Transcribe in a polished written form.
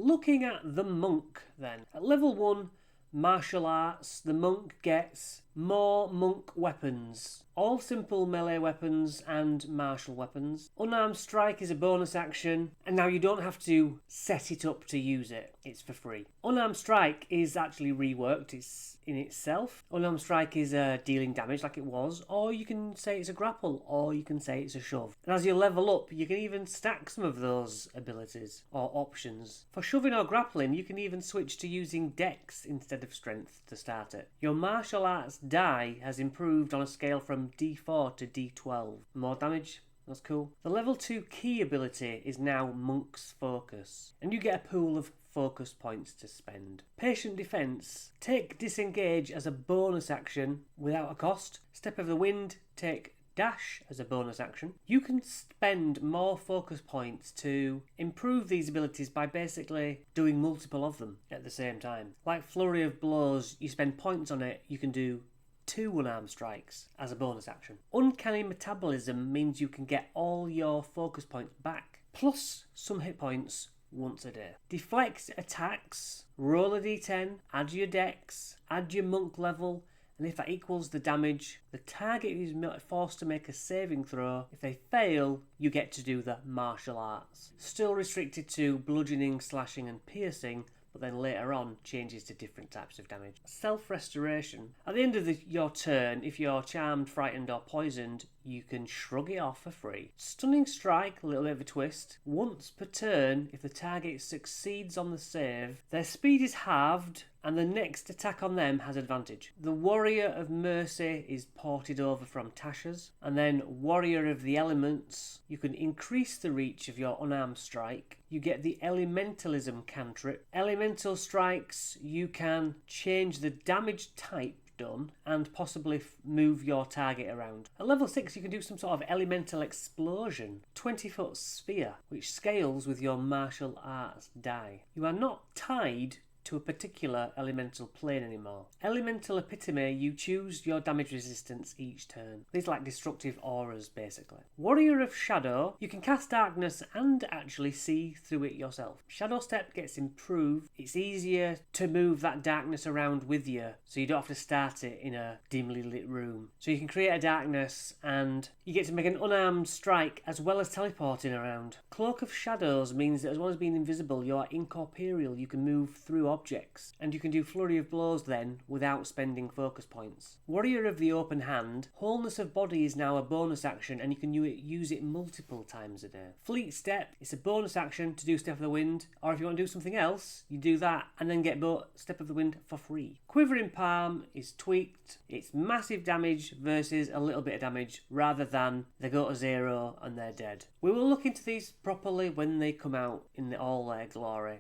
looking at the monk then. At level 1, martial arts, the monk gets more monk weapons. All simple melee weapons and martial weapons. Unarmed strike is a bonus action, and now you don't have to set it up to use it. It's for free. Unarmed strike is actually reworked. It's in itself. Unarmed strike is dealing damage like it was, or you can say it's a grapple, or you can say it's a shove. And as you level up, you can even stack some of those abilities or options. For shoving or grappling, you can even switch to using dex instead of strength to start it. Your martial arts die has improved on a scale from D4 to D12. More damage, that's cool. The level 2 key ability is now Monk's Focus, and you get a pool of focus points to spend. Patient Defense. Take Disengage as a bonus action without a cost. Step of the Wind, take Dash as a bonus action. You can spend more focus points to improve these abilities by basically doing multiple of them at the same time. Like Flurry of Blows, you spend points on it, you can do 2 unarmed strikes as a bonus action. Uncanny Metabolism means you can get all your focus points back, plus some hit points once a day. Deflect attacks, roll a d10, add your dex, add your monk level, and if that equals the damage, the target is forced to make a saving throw. If they fail, you get to do the martial arts. Still restricted to bludgeoning, slashing and piercing, but then later on changes to different types of damage. Self-restoration. At the end of your turn, if you're charmed, frightened or poisoned, you can shrug it off for free. Stunning Strike, a little bit of a twist. Once per turn, if the target succeeds on the save, their speed is halved and the next attack on them has advantage. The Warrior of Mercy is ported over from Tasha's. And then Warrior of the Elements, you can increase the reach of your unarmed strike. You get the Elementalism cantrip. Elemental strikes, you can change the damage type done and possibly move your target around. At level 6 you can do some sort of elemental explosion, 20-foot sphere, which scales with your martial arts die. You are not tied to a particular elemental plane anymore. Elemental Epitome, you choose your damage resistance each turn. These are like destructive auras basically. Warrior of Shadow, you can cast darkness and actually see through it yourself. Shadow Step gets improved. It's easier to move that darkness around with you, so you don't have to start it in a dimly lit room. So you can create a darkness and you get to make an unarmed strike as well as teleporting around. Cloak of Shadows means that as well as being invisible, you are incorporeal. You can move through objects, and you can do Flurry of Blows then without spending focus points. Warrior of the Open Hand, Wholeness of Body is now a bonus action and you can use it multiple times a day. Fleet Step, it's a bonus action to do Step of the Wind, or if you want to do something else, you do that and then get Step of the Wind for free. Quivering Palm is tweaked. It's massive damage versus a little bit of damage rather than they go to 0 and they're dead. We will look into these properly when they come out in all their glory.